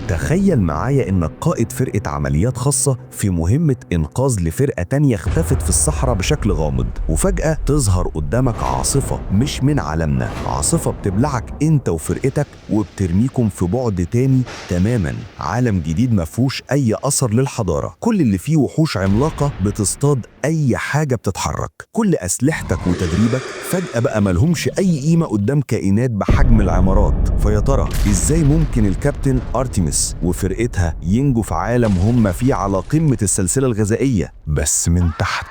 تخيل معايا إنك قائد فرقة عمليات خاصة في مهمة إنقاذ لفرقة تانية اختفت في الصحراء بشكل غامض، وفجأة تظهر قدامك عاصفة مش من عالمنا، عاصفة بتبلعك أنت وفرقتك وبترميكم في بعد تاني تماما، عالم جديد مفهوش أي أثر للحضارة، كل اللي فيه وحوش عملاقة بتصطاد أي حاجة بتتحرك، كل أسلحتك وتدريبك فجأة بقى ملهمش أي قيمة قدام كائنات بحجم العمارات. فيا ترى إزاي ممكن الكابتن أرتيميس وفرقتها ينجوا في عالم هم فيه على قمة السلسلة الغذائية بس من تحت؟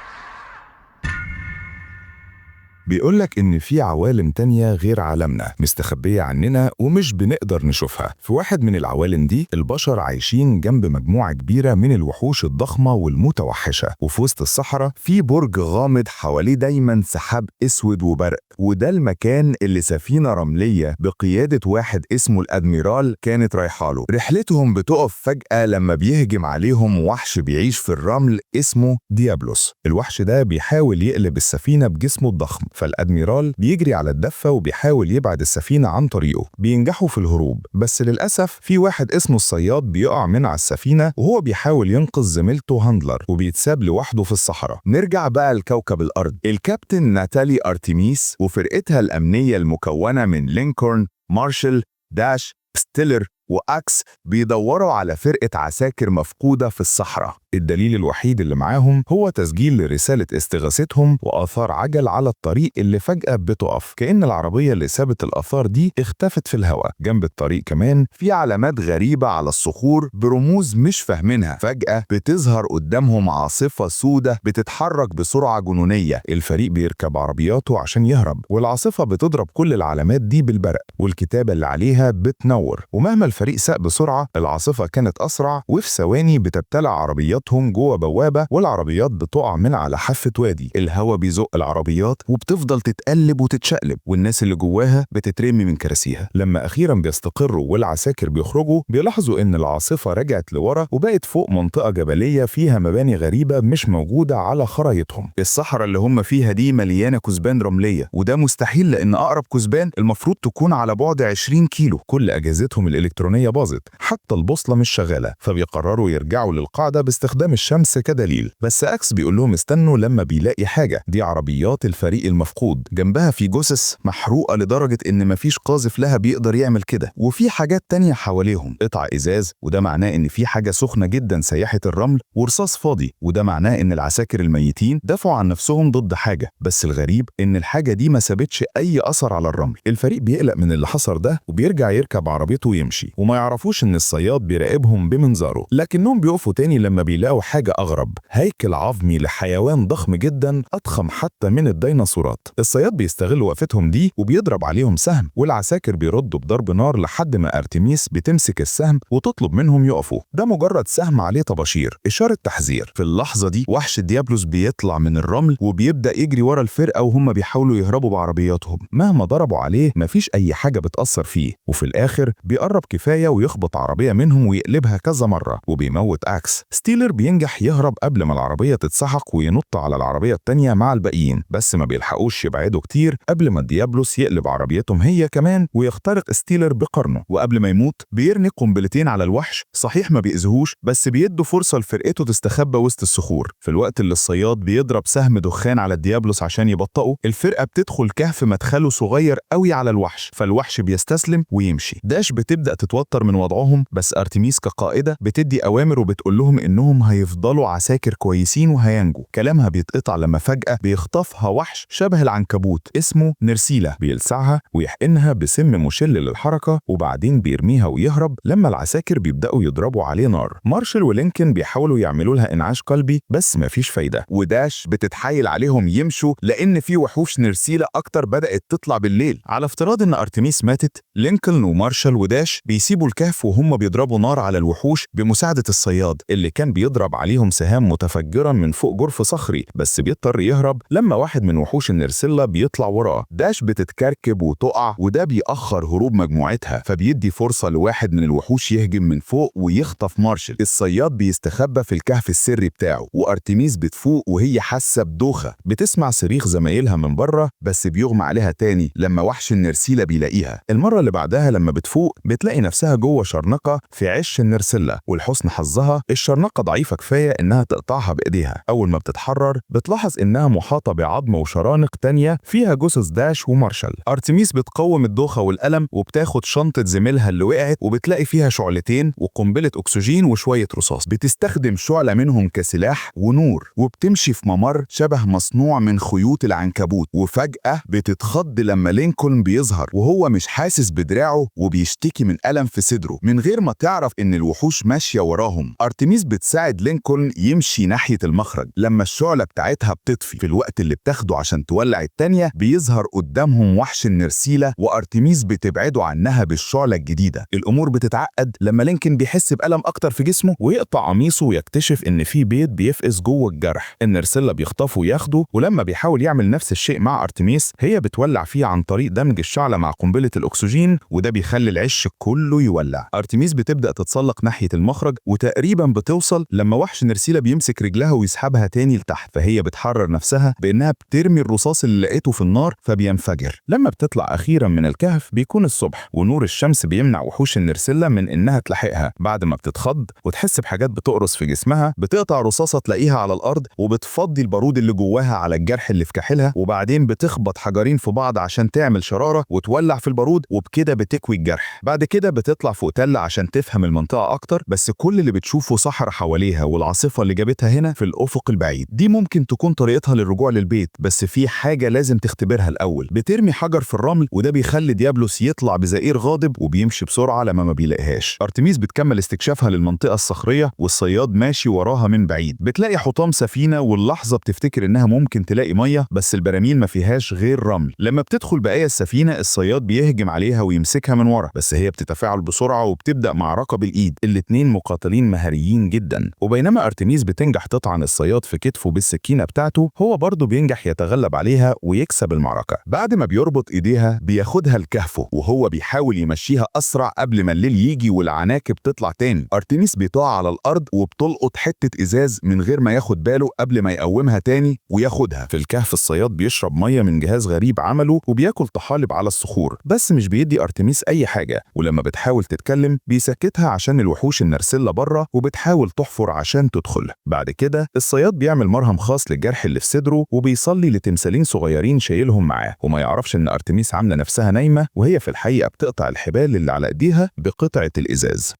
بيقولك إن في عوالم تانية غير عالمنا مستخبية عننا ومش بنقدر نشوفها. في واحد من العوالم دي البشر عايشين جنب مجموعة كبيرة من الوحوش الضخمة والمتوحشة، وفي وسط الصحراء في برج غامض حواليه دايما سحاب اسود وبرق، وده المكان اللي سفينة رملية بقيادة واحد اسمه الأدميرال كانت رايحاله. رحلتهم بتقف فجأة لما بيهجم عليهم وحش بيعيش في الرمل اسمه ديابلوس. الوحش ده بيحاول يقلب السفينة بجسمه الضخم، فالأدميرال بيجري على الدفة وبيحاول يبعد السفينة عن طريقه. بينجحوا في الهروب، بس للأسف في واحد اسمه الصياد بيقع من على السفينة وهو بيحاول ينقذ زميلته هاندلر، وبيتساب لوحده في الصحراء. نرجع بقى لكوكب الأرض. الكابتن ناتالي أرتيميس وفرقتها الأمنية المكونة من لينكولن، مارشال، داش، ستيلر وأكس بيدوروا على فرقة عساكر مفقودة في الصحراء. الدليل الوحيد اللي معاهم هو تسجيل لرسالة استغاثتهم وآثار عجل على الطريق اللي فجأة بتقف، كأن العربية اللي سابت الآثار دي اختفت في الهواء. جنب الطريق كمان في علامات غريبة على الصخور برموز مش فاهمينها. فجأة بتظهر قدامهم عاصفة سودة بتتحرك بسرعة جنونية. الفريق بيركب عربياته عشان يهرب، والعاصفة بتضرب كل العلامات دي بالبرق، والكتابة اللي عليها بتنور. ومهما الفريق ساق بسرعة، العاصفة كانت أسرع، وفي ثواني بتبتلع عربياتهم جوه بوابة، والعربيات بتقع من على حافة وادي. الهوا بيزق العربيات وبتفضل تتقلب وتتشقلب، والناس اللي جواها بتترمي من كراسيها. لما أخيرا بيستقروا والعساكر بيخرجوا، بيلاحظوا إن العاصفة رجعت لورا وبقت فوق منطقة جبلية فيها مباني غريبة مش موجودة على خرايطهم. الصحراء اللي هم فيها دي مليانة كثبان رملية، وده مستحيل لأن أقرب كثبان المفروض تكون على بعد 20 كيلو. كل أجهزتهم الإلكترونية باظت، حتى البوصلة مش شغالة، فبيقرروا يرجعوا للقاعدة باستخدام الشمس كدليل. بس أكس بيقول لهم استنوا لما بيلاقي حاجة. دي عربيات الفريق المفقود، جنبها في جثث محروقة لدرجة إن مفيش قاذف لها بيقدر يعمل كده، وفي حاجات تانية حواليهم، قطع إزاز وده معناه إن في حاجة سخنة جدا سيحت الرمل، ورصاص فاضي وده معناه إن العساكر الميتين دافعوا عن نفسهم ضد حاجة. بس الغريب إن الحاجة دي ما سابتش أي أثر على الرمل. الفريق بيقلق من اللي حصل ده وبيرجع يركب عربيته ويمشي، وما يعرفوش إن الصياد بيراقبهم بمنظاره. لكنهم بيقفوا تاني لما بيلاقوا حاجة أغرب، هيكل عظمي لحيوان ضخم جدا أضخم حتى من الديناصورات. الصياد بيستغل وقفتهم دي وبيضرب عليهم سهم، والعساكر بيردوا بضرب نار لحد ما أرتيميس بتمسك السهم وتطلب منهم يقفوا. ده مجرد سهم عليه طباشير، إشارة تحذير. في اللحظة دي وحش ديابلوس بيطلع من الرمل وبيبدأ يجري ورا الفرقة وهم بيحاولوا يهربوا بعربياتهم. مهما ضربوا عليه مفيش أي حاجة بتأثر فيه، وفي الآخر بيقرب كفاية ويخبط عربية منهم ويقلبها كذا مرة وبيموت أكس. ستيلر بينجح يهرب قبل ما العربية تتسحق وينط على العربية التانية مع الباقيين، بس ما بيلحقوش يبعدوا كتير قبل ما ديابلوس يقلب عربيتهم هي كمان ويخترق ستيلر بقرنه. وقبل ما يموت بيرمي قنبلتين على الوحش، صحيح ما بيأذوهوش بس بيدوا فرصة لفرقته تستخبى وسط الصخور. في الوقت اللي الصياد بيضرب سهم دخان على الديابلوس عشان يبطئه، الفرقة بتدخل كهف مدخله صغير قوي على الوحش، فالوحش بيستسلم ويمشي. داش بتبدأ تتوتر من وضعهم، بس أرتيميس كقائدة بتدي أوامر وبتقول لهم إنهم هيفضلوا عساكر كويسين وهينجوا. كلامها بيتقطع لما فجأة بيخطفها وحش شبه العنكبوت اسمه نرسيلا، بيلسعها ويحقنها بسم مشل للحركة وبعدين بيرميها ويهرب. لما العساكر بيبدأوا يضربوا عليه نار، مارشال ولينكولن بيحاولوا يعملوا لها إنعاش قلبي بس مفيش فايدة، وداش بتتحايل عليهم يمشوا لأن في وحوش نرسيلا أكتر بدأت تطلع بالليل. على افتراض إن أرتيميس ماتت، لينكولن ومارشال وداش بيسيبوا الكهف وهم بيضربوا نار على الوحوش بمساعدة الصياد اللي كان بيضرب عليهم سهام متفجرة من فوق جرف صخري، بس بيضطر يهرب لما واحد من وحوش النرسيلا بيطلع وراه. داش بتتكركب وتقع وده بيأخر هروب مجموعتها، فبيدي فرصة لواحد من الوحوش يهجم من فوق ويخطف مارشال. الصياد بيستخبى في الكهف السري بتاعه، وأرتيميس بتفوق وهي حاسة بدوخة. بتسمع صريخ زمايلها من بره بس بيغمى عليها تاني لما وحش النرسيلا بيلاقيها. المرة اللي بعدها لما بتفوق بتلاقي نفسها جوه شرنقة في عش النرسلة، ولحسن حظها الشرنقة ضعيفة كفاية إنها تقطعها بإيديها. أول ما بتتحرر بتلاحظ إنها محاطة بعظم وشرانق تانية فيها جثث داش ومارشال. أرتميس بتقوم الدوخة والألم وبتاخد شنطة زميلها اللي وقعت وبتلاقي فيها شعلتين وقنبلة أكسجين وشوية رصاص. بتستخدم شعلة منهم كسلاح ونور، وبتمشي في ممر شبه مصنوع من خيوط العنكبوت. وفجأة بتتخض لما لينكولن بيظهر وهو مش حاسس بدراعه وبيشتكي من ألم في صدره من غير ما تعرف إن الوحوش ماشية وراهم. أرتميس بتساعد لينكولن يمشي ناحية المخرج. لما الشعلة بتاعتها بتطفي في الوقت اللي بتاخده عشان تولع التانية، بيظهر قدامهم وحش النرسيلة وأرتميس بتبعده عنها بالشعلة الجديدة. الأمور بتتعقد لما لينكولن بيحس بألم أكتر في جسمه ويقطع قميصه ويكتشف إن في بيض بيفقس جوه الجرح. النرسيلة بيخطفه وياخده، ولما بيحاول يعمل نفس الشيء مع أرتميس هي بتولع فيه عن طريق دمج الشعلة مع قنبلة الأكسجين، وده بيخلي العش كله يولع. أرتميس بتبدأ تتسلق ناحية المخرج وتقريبا بتوصل لما وحش نرسيلة بيمسك رجلها ويسحبها تاني لتحت، فهي بتحرر نفسها بإنها بترمي الرصاص اللي لقيته في النار فبينفجر. لما بتطلع أخيرا من الكهف بيكون الصبح ونور الشمس بيمنع وحوش النرسيلة من إنها تلاحقها. بعد ما بتتخض وتحس بحاجات بتقرص في جسمها بتقطع رصاصة تلاقيها على الأرض وبتفضي البارود اللي جواها على الجرح اللي في كاحلها، وبعدين بتخبط حجرين في بعض عشان تعمل شرارة وتولع في البارود، وبكده بتكوي الجرح. بعد كده بتطلع فوق تلة عشان تفهم المنطقة أكتر، بس كل اللي بتشوفه صحراء حواليها والعاصفة اللي جابتها هنا في الأفق البعيد. دي ممكن تكون طريقتها للرجوع للبيت، بس في حاجة لازم تختبرها الأول. بترمي حجر في الرمل وده بيخلي ديابلوس يطلع بزئير غاضب وبيمشي بسرعة لما ما بيلاقيهاش. أرتميس بتكمل استكشافها للمنطقة الصخرية والصياد ماشي وراها من بعيد. بتلاقي حطام سفينة واللحظة بتفتكر إنها ممكن تلاقي مية، بس البراميل ما فيهاش غير رمل. لما بتدخل بقايا السفينة الصياد بيهجم عليها ويمسكها من ورا، بس هي بتتفاعل بسرعة وبتبدأ معركة بالإيد. الاتنين مقاتلين مهاريين جدا، وبينما أرتميس بتنجح تطعن الصياد في كتفه بالسكينة بتاعته هو برضه بينجح يتغلب عليها ويكسب المعركة. بعد ما بيربط إيديها بياخدها لكهفه وهو بيحاول يمشيها أسرع قبل ما الليل يجي والعناكب تطلع تاني. أرتميس بيطاع على الأرض وبتلقط حتة إزاز من غير ما ياخد باله قبل ما يقومها تاني وياخدها. في الكهف الصياد بيشرب مية من جهاز غريب عمله وبياكل طحالب على الصخور، بس مش بيدي أرتميس أي حاجة. ولما بتحاول تتكلم بيسكتها عشان الوحوش النرسلة بره وبتحاول تحفر عشان تدخل. بعد كده الصياد بيعمل مرهم خاص للجرح اللي في صدره وبيصلي لتمثالين صغيرين شايلهم معاه، وما يعرفش إن أرتميس عاملة نفسها نايمة وهي في الحقيقة بتقطع الحبال اللي على إيديها بقطعة الإزاز.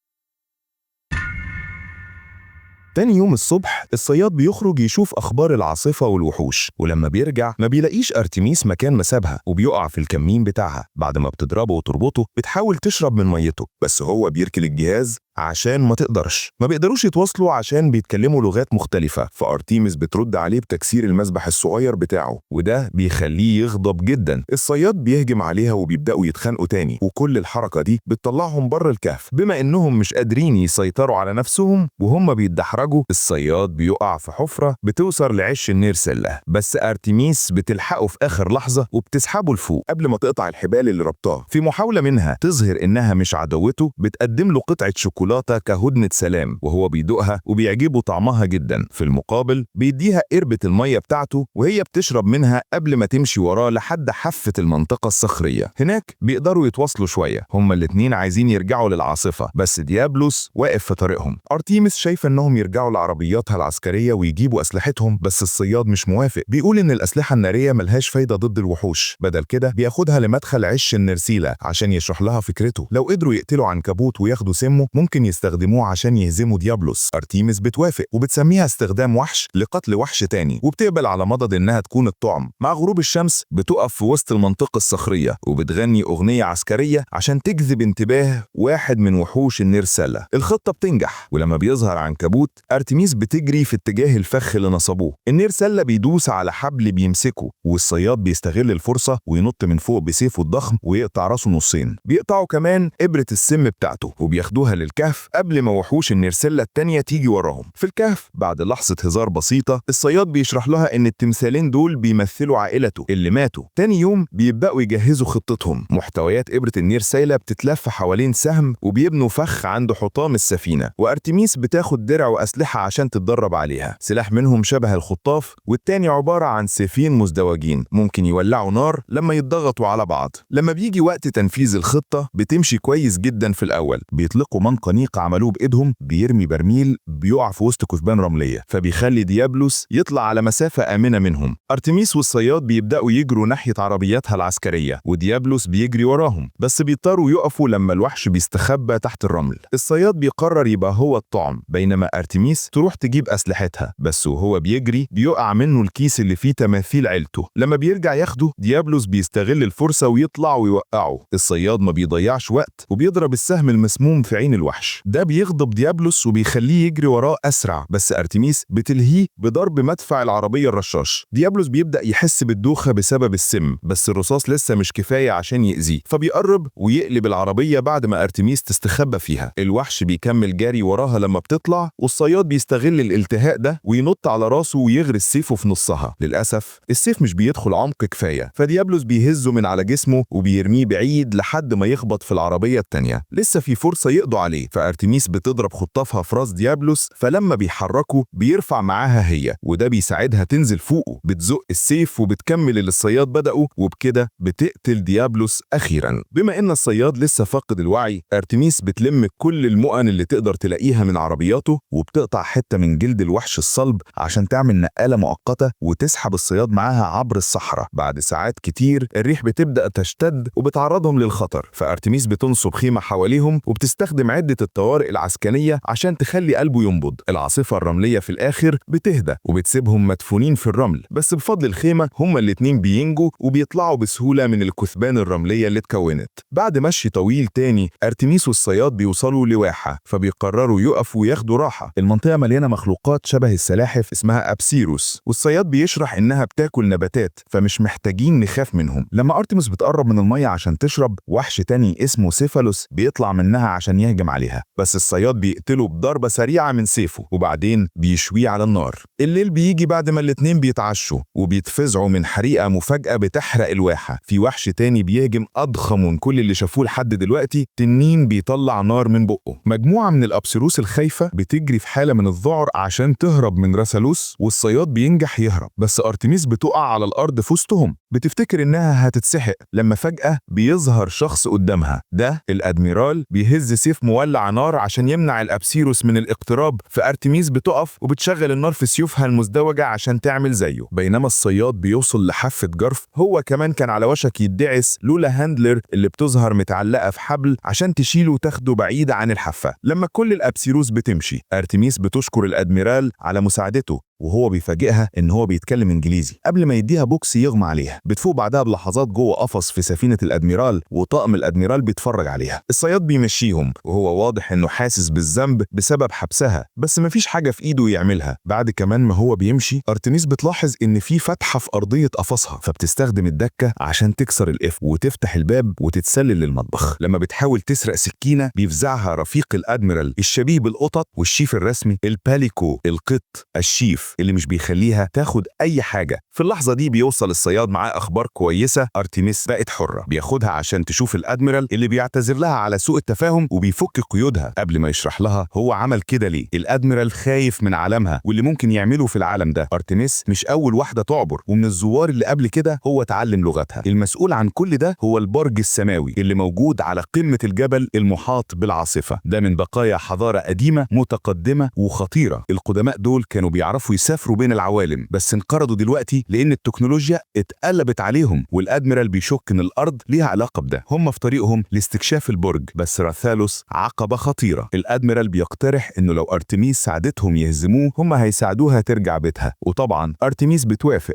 تاني يوم الصبح الصياد بيخرج يشوف أخبار العاصفة والوحوش، ولما بيرجع ما بيلاقيش أرتميس مكان ما سابها وبيقع في الكمين بتاعها. بعد ما بتضربه وتربطه بتحاول تشرب من ميته، بس هو بيركن الجهاز عشان ما تقدرش. ما بيقدروش يتواصلوا عشان بيتكلموا لغات مختلفة، فأرتيمس بترد عليه بتكسير المسبح الصغير بتاعه، وده بيخليه يغضب جدا. الصياد بيهجم عليها وبيبدأوا يتخانقوا تاني، وكل الحركة دي بتطلعهم بره الكهف. بما إنهم مش قادرين يسيطروا على نفسهم وهم بيتدحرجوا، الصياد بيقع في حفرة بتوصل لعش النرسلة، بس أرتيميس بتلحقه في آخر لحظة وبتسحبه لفوق قبل ما تقطع الحبال اللي ربطاه. في محاولة منها تظهر إنها مش عدوته بتقدم له قطعة شوكولاتة كهدنة سلام، وهو بيدوقها وبيعجبه طعمها جدا. في المقابل بيديها قربة المية بتاعته وهي بتشرب منها قبل ما تمشي وراه لحد حافة المنطقة الصخرية. هناك بيقدروا يتواصلوا شوية، هما الاتنين عايزين يرجعوا للعاصفة بس ديابلوس واقف في طريقهم. أرتيمس شايفة إنهم يرجعوا لعربياتها العسكرية ويجيبوا أسلحتهم، بس الصياد مش موافق، بيقول إن الأسلحة النارية ملهاش فايدة ضد الوحوش. بدل كده بياخدها لمدخل عش النرسيلة عشان يشرح لها فكرته، لو قدروا يقتلوا عنكبوت وياخدوا سمه ممكن يستخدموه عشان يهزموا ديابلوس. أرتيمس بتوافق وبتسميها استخدام وحش لقتل وحش تاني، وبتقبل على مضض إنها تكون الطعم. مع غروب الشمس بتقف في وسط المنطقة الصخرية وبتغني أغنية عسكرية عشان تجذب انتباه واحد من وحوش النرسلة. الخطة بتنجح، ولما بيظهر عنكبوت أرتيميس بتجري في اتجاه الفخ اللي نصبوه. النرسلة بيدوس على حبل بيمسكه، والصياد بيستغل الفرصة وينط من فوق بسيفه الضخم ويقطع راسه نصين. بيقطعوا كمان إبرة السم بتاعته وبياخدوها للكهف قبل ما وحوش النرسلة التانية تيجي وراهم. في الكهف بعد لحظة هزار بسيطة الصياد بيشرح لها إن التمثالين دول بيمثلوا عائلته اللي ماتوا. تاني يوم بيبدأوا يجهزوا خطتهم. محتويات إبرة النرسلة بتتلف حوالين سهم وبيبنوا فخ عند حطام السفينة، وأرتيميس بتاخد درع أسلحة عشان تتدرب عليها. سلاح منهم شبه الخطاف، والتاني عبارة عن سيفين مزدوجين ممكن يولعوا نار لما يتضغطوا على بعض. لما بيجي وقت تنفيذ الخطة بتمشي كويس جدا في الأول. بيطلقوا منقنيق عملوه بإيدهم، بيرمي برميل بيقع في وسط كثبان رملية، فبيخلي ديابلوس يطلع على مسافة آمنة منهم. أرتميس والصياد بيبدأوا يجروا ناحية عربياتها العسكرية، وديابلوس بيجري وراهم، بس بيضطروا يقفوا لما الوحش بيستخبى تحت الرمل. الصياد بيقرر يبقى هو الطعم، بينما أرتميس تروح تجيب أسلحتها، بس وهو بيجري بيقع منه الكيس اللي فيه تماثيل عيلته. لما بيرجع ياخده، ديابلوس بيستغل الفرصة ويطلع ويوقعه. الصياد ما بيضيعش وقت وبيضرب السهم المسموم في عين الوحش. ده بيغضب ديابلوس وبيخليه يجري وراه أسرع، بس أرتميس بتلهيه بضرب مدفع العربية الرشاش. ديابلوس بيبدأ يحس بالدوخة بسبب السم، بس الرصاص لسه مش كفاية عشان يأذيه، فبيقرب ويقلب العربية بعد ما أرتميس تستخبى فيها. الوحش بيكمل جري وراها لما بتطلع، والصياد بيستغل الالتهاء ده وينط على راسه ويغرس سيفه في نصها. للأسف السيف مش بيدخل عمق كفاية، فديابلوس بيهزه من على جسمه وبيرميه بعيد لحد ما يخبط في العربية التانية. لسه في فرصة يقضوا عليه، فأرتميس بتضرب خطافها في راس ديابلوس، فلما بيحركوا بيرفع معاها هي، وده بيساعدها تنزل فوقه. بتزق السيف وبتكمل اللي الصياد بدأه، وبكده بتقتل ديابلوس أخيرا. بما إن الصياد لسه فاقد الوعي، أرتميس بتلم كل المؤن اللي تقدر تلاقيها من عربياته، وبتقطع حتة من جلد الوحش الصلب عشان تعمل نقالة مؤقتة وتسحب الصياد معاها عبر الصحراء. بعد ساعات كتير الريح بتبدأ تشتد وبتعرضهم للخطر، فأرتميس بتنصب خيمة حواليهم وبتستخدم عدة الطوارئ العسكرية عشان تخلي قلبه ينبض. العاصفة الرملية في الآخر بتهدى وبتسيبهم مدفونين في الرمل، بس بفضل الخيمة هما الاتنين بينجوا وبيطلعوا بسهولة من الكثبان الرملية اللي اتكونت. بعد مشي طويل تاني، أرتميس والصياد بيوصلوا لواحة، فبيقرروا يقفوا وياخدوا راحة. المنطقة مليانة مخلوقات شبه السلاحف اسمها أبسيروس، والصياد بيشرح إنها بتاكل نباتات، فمش محتاجين نخاف منهم. لما أرتمس بتقرب من المية عشان تشرب، وحش تاني اسمه سيفالوس بيطلع منها عشان يهجم عليها، بس الصياد بيقتله بضربة سريعة من سيفه، وبعدين بيشويه على النار. الليل بيجي بعد ما الاتنين بيتعشوا وبيتفزعوا من حريقة مفاجأة بتحرق الواحة. في وحش تاني بيهجم أضخم من كل اللي شافوه لحد دلوقتي، تنين بيطلع نار من بقه. مجموعة من الأبسيروس الخايفة بتجري في حالة من الذعر عشان تهرب من راسالوس، والصياد بينجح يهرب، بس أرتميس بتقع على الأرض في وسطهم. بتفتكر إنها هتتسحق لما فجأة بيظهر شخص قدامها. ده الأدميرال بيهز سيف مولع نار عشان يمنع الأبسيروس من الاقتراب، فأرتميس بتقف وبتشغل النار في سيوفها المزدوجة عشان تعمل زيه. بينما الصياد بيوصل لحافة جرف، هو كمان كان على وشك يدعس لولا هاندلر اللي بتظهر متعلقة في حبل عشان تشيله وتاخده بعيد عن الحافة. لما كل الأبسيروس بتمشي، أرتميس بتشكر الأدميرال على مساعدته، وهو بيفاجئها ان هو بيتكلم انجليزي قبل ما يديها بوكس يغمى عليها. بتفوق بعدها بلحظات جوه قفص في سفينه الادميرال، وطاقم الادميرال بيتفرج عليها. الصياد بيمشيهم وهو واضح انه حاسس بالذنب بسبب حبسها، بس مفيش حاجه في ايده يعملها. بعد كمان ما هو بيمشي، ارتميس بتلاحظ ان في فتحه في ارضيه قفصها، فبتستخدم الدكه عشان تكسر القفل وتفتح الباب وتتسلل للمطبخ. لما بتحاول تسرق سكينه، بيفزعها رفيق الادميرال الشبيه بالقطط والشيف الرسمي الباليكو القط الشيف اللي مش بيخليها تاخد اي حاجه. في اللحظه دي بيوصل الصياد معاه اخبار كويسه، ارتميس بقت حره. بياخدها عشان تشوف الادميرال اللي بيعتذر لها على سوء التفاهم وبيفك قيودها قبل ما يشرح لها هو عمل كده ليه. الادميرال خايف من عالمها واللي ممكن يعمله في العالم ده. ارتميس مش اول واحده تعبر، ومن الزوار اللي قبل كده هو اتعلم لغتها. المسؤول عن كل ده هو البرج السماوي اللي موجود على قمه الجبل المحاط بالعاصفه. ده من بقايا حضاره قديمه متقدمه وخطيره. القدماء دول كانوا بيعرفوا يسافروا بين العوالم، بس انقرضوا دلوقتي لان التكنولوجيا اتقلبت عليهم، والادميرال بيشك ان الارض ليها علاقه بده. هم في طريقهم لاستكشاف البرج، بس راثالوس عقبه خطيره. الادميرال بيقترح انه لو ارتميس ساعدتهم يهزموه، هم هيساعدوها ترجع بيتها، وطبعا ارتميس بتوافق.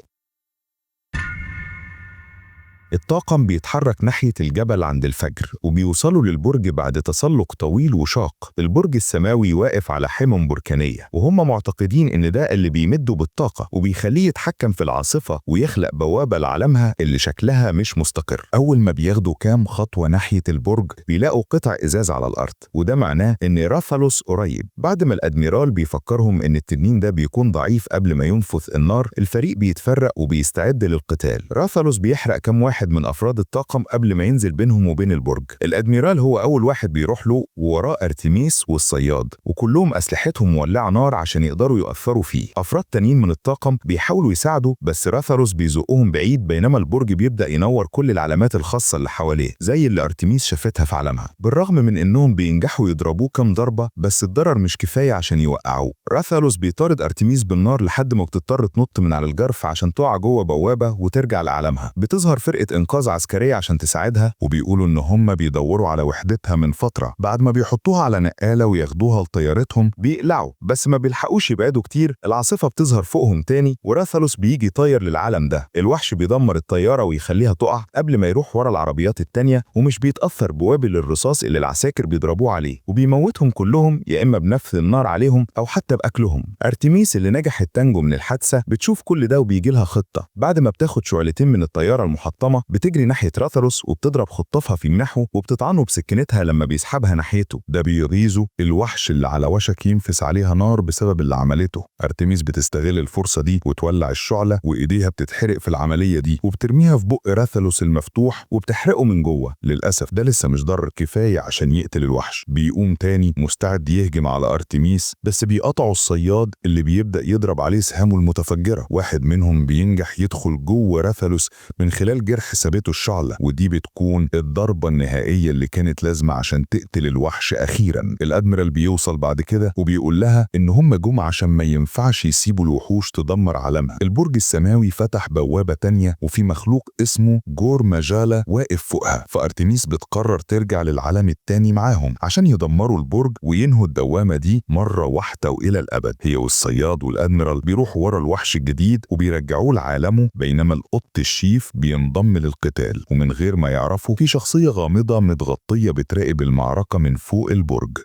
الطاقم بيتحرك ناحية الجبل عند الفجر، وبيوصلوا للبرج بعد تسلق طويل وشاق. البرج السماوي واقف على حمم بركانية، وهم معتقدين إن ده اللي بيمده بالطاقة وبيخليه يتحكم في العاصفة ويخلق بوابة لعالمها اللي شكلها مش مستقر. أول ما بياخدوا كام خطوة ناحية البرج، بيلاقوا قطع إزاز على الأرض، وده معناه إن راثالوس قريب. بعد ما الأدميرال بيفكرهم إن التنين ده بيكون ضعيف قبل ما ينفث النار، الفريق بيتفرق وبيستعد للقتال. راثالوس بيحرق كام واحد واحد من أفراد الطاقم قبل ما ينزل بينهم وبين البرج. الأدميرال هو أول واحد بيروح له، ووراه أرتميس والصياد، وكلهم أسلحتهم مولعة نار عشان يقدروا يؤثروا فيه. أفراد تانيين من الطاقم بيحاولوا يساعدوا، بس راثالوس بيزقهم بعيد، بينما البرج بيبدأ ينور كل العلامات الخاصة اللي حواليه زي اللي أرتميس شافتها في علمها. بالرغم من إنهم بينجحوا يضربوه كام ضربة، بس الضرر مش كفاية عشان يوقعوه. راثالوس بيطارد أرتميس بالنار لحد ما بتضطر تنط من على الجرف عشان تقع جوه بوابة وترجع لعالمها. بتظهر فرقة إنقاذ عسكرية عشان تساعدها، وبيقولوا إن هم بيدوروا على وحدتها من فترة. بعد ما بيحطوها على نقالة وياخدوها لطيارتهم بيقلعوا، بس ما بيلحقوش يبعدوا كتير. العاصفة بتظهر فوقهم تاني، وراثالوس بيجي طاير للعالم ده. الوحش بيدمر الطيارة ويخليها تقع قبل ما يروح ورا العربيات التانية، ومش بيتأثر بوابل الرصاص اللي العساكر بيضربوه عليه، وبيموتهم كلهم يا إما بنفث النار عليهم أو حتى بأكلهم. أرتميس اللي نجحت تنجو من الحادثة بتشوف كل ده وبيجي لها خطة. بعد ما بتاخد شعلتين من الطيارة المحطمة بتجري ناحية راثالوس وبتضرب خطافها في جناحه وبتطعنه بسكينتها لما بيسحبها ناحيته. ده بيغيظه الوحش اللي على وشك ينفس عليها نار بسبب اللي عملته. أرتميس بتستغل الفرصة دي وتولع الشعلة، وإيديها بتتحرق في العملية دي، وبترميها في بق راثالوس المفتوح وبتحرقه من جوه. للأسف ده لسه مش ضرر كفاية عشان يقتل الوحش. بيقوم تاني مستعد يهجم على أرتميس، بس بيقطعوا الصياد اللي بيبدأ يضرب عليه سهامه المتفجرة. واحد منهم بينجح يدخل جوه راثالوس من خلال جرح ثابته الشعلة، ودي بتكون الضربة النهائية اللي كانت لازمة عشان تقتل الوحش أخيرا. الأدميرال بيوصل بعد كده وبيقول لها إن هم جم عشان ما ينفعش يسيبوا الوحوش تدمر عالمها. البرج السماوي فتح بوابة تانية وفي مخلوق اسمه جور ماجالا واقف فوقها، فأرتميس بتقرر ترجع للعالم التاني معاهم عشان يدمروا البرج وينهوا الدوامة دي مرة واحدة وإلى الأبد. هي والصياد والأدميرال بيروحوا ورا الوحش الجديد وبيرجعوه لعالمه، بينما القط الشيف بينضم للقتال، ومن غير ما يعرفوا في شخصية غامضة متغطية بتراقب المعركة من فوق البرج.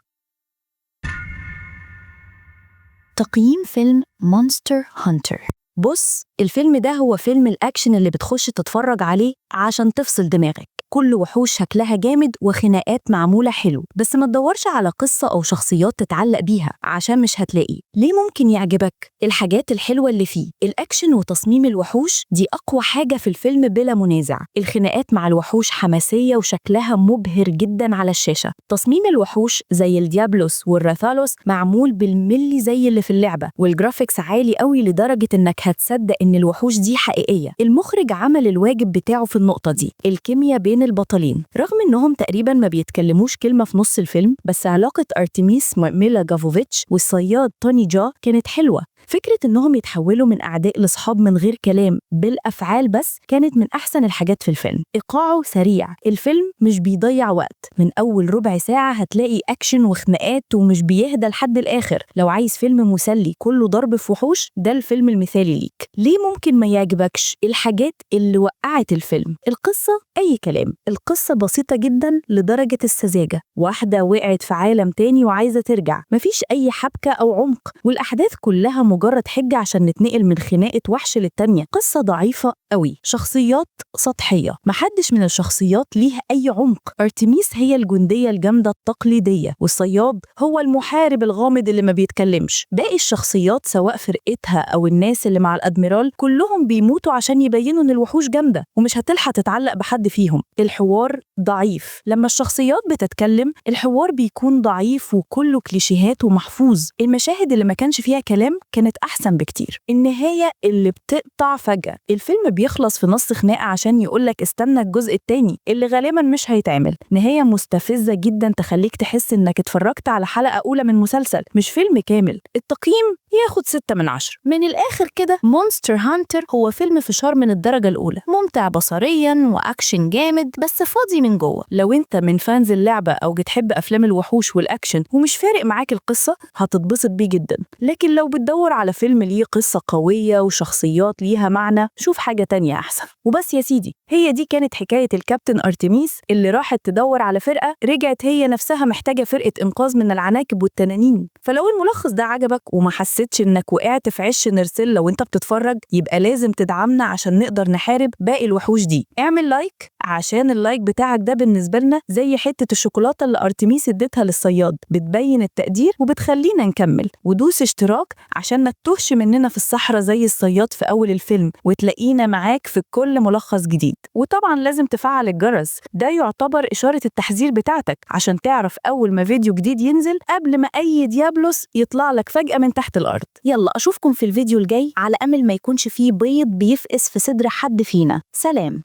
تقييم فيلم مونستر هانتر. بص، الفيلم ده هو فيلم الأكشن اللي بتخش تتفرج عليه عشان تفصل دماغك. كل وحوش شكلها جامد وخناقات معمولة حلو، بس ما تدورش على قصة أو شخصيات تتعلق بيها عشان مش هتلاقي. ليه ممكن يعجبك؟ الحاجات الحلوة اللي فيه، الأكشن وتصميم الوحوش دي أقوى حاجة في الفيلم بلا منازع. الخناقات مع الوحوش حماسية وشكلها مبهر جدا على الشاشة. تصميم الوحوش زي الديابلوس والراثالوس معمول بالملي زي اللي في اللعبة، والجرافيكس عالي قوي لدرجة إنك هتصدق إن الوحوش دي حقيقية. المخرج عمل الواجب بتاعه في النقطة دي. الكيمياء بين البطلين رغم إنهم تقريبا ما بيتكلموش كلمة في نص الفيلم، بس علاقة أرتميس ميلا جافوفيتش والصياد توني جا كانت حلوة. فكرة إنهم يتحولوا من أعداء لصحاب من غير كلام بالأفعال بس كانت من أحسن الحاجات في الفيلم. إيقاعه سريع، الفيلم مش بيضيع وقت. من أول ربع ساعة هتلاقي أكشن وخناقات ومش بيهدى لحد الآخر. لو عايز فيلم مسلي كله ضرب في وحوش، ده الفيلم المثالي ليك. ليه ممكن ما يعجبكش؟ الحاجات اللي وقعت الفيلم. القصة أي كلام، القصة بسيطة جدا لدرجة السذاجة. واحدة وقعت في عالم تاني وعايزة ترجع، مفيش أي حبكة أو عمق، والأحداث كلها مجرد حجة عشان نتنقل من خناقة وحش للتانية. قصة ضعيفة قوي، شخصيات سطحية، محدش من الشخصيات ليه أي عمق. أرتميس هي الجندية الجامدة التقليدية، والصياد هو المحارب الغامض اللي ما بيتكلمش. باقي الشخصيات سواء فرقتها أو الناس اللي مع الأدميرال كلهم بيموتوا عشان يبينوا إن الوحوش جامدة، ومش هتلحق تتعلق بحد فيهم. الحوار ضعيف، لما الشخصيات بتتكلم الحوار بيكون ضعيف وكله كليشيهات ومحفوظ. المشاهد اللي ما كانش فيها كلام كانت أحسن بكتير. النهاية اللي بتقطع فجأة، الفيلم بيخلص في نص خناقة عشان يقولك استنى الجزء التاني اللي غالبا مش هيتعمل. نهاية مستفزة جدا تخليك تحس إنك اتفرجت على حلقة أولى من مسلسل مش فيلم كامل. التقييم ياخد 6 من 10. من الآخر كده، مونستر هانتر هو فيلم فشار من الدرجة الأولى، ممتع بصريا وأكشن جامد بس فاضي من جوه. لو انت من فانز اللعبة أو بتحب أفلام الوحوش والأكشن ومش فارق معاك القصة، هتتبسط بيه جدا. لكن لو بتدور على فيلم ليه قصة قوية وشخصيات ليها معنى، شوف حاجة تانية أحسن. وبس يا سيدي، هي دي كانت حكاية الكابتن أرتميس اللي راحت تدور على فرقة، رجعت هي نفسها محتاجة فرقة إنقاذ من العناكب والتنانين. فلو الملخص ده عجبك وما حسيتش إنك وقعت في عش نرسل وانت بتتفرج، يبقى لازم تدعمنا عشان نقدر نحارب باقي الوحوش دي. اعمل لايك عشان اللايك بتاعك ده بالنسبة لنا زي حتة الشوكولاتة اللي أرتميس اديتها للصياد، بتبين التقدير وبتخلينا نكمل. ودوس اشتراك عشان ما تتوهش مننا في الصحراء زي الصياد في أول الفيلم، وتلاقينا معاك في كل ملخص جديد. وطبعا لازم تفعل الجرس، ده يعتبر إشارة التحذير بتاعتك عشان تعرف أول ما فيديو جديد ينزل قبل ما أي ديابلوس يطلع لك فجأة من تحت الأرض. يلا أشوفكم في الفيديو الجاي، على أمل ما يكونش فيه بيض بيفقس في صدر حد فينا. سلام.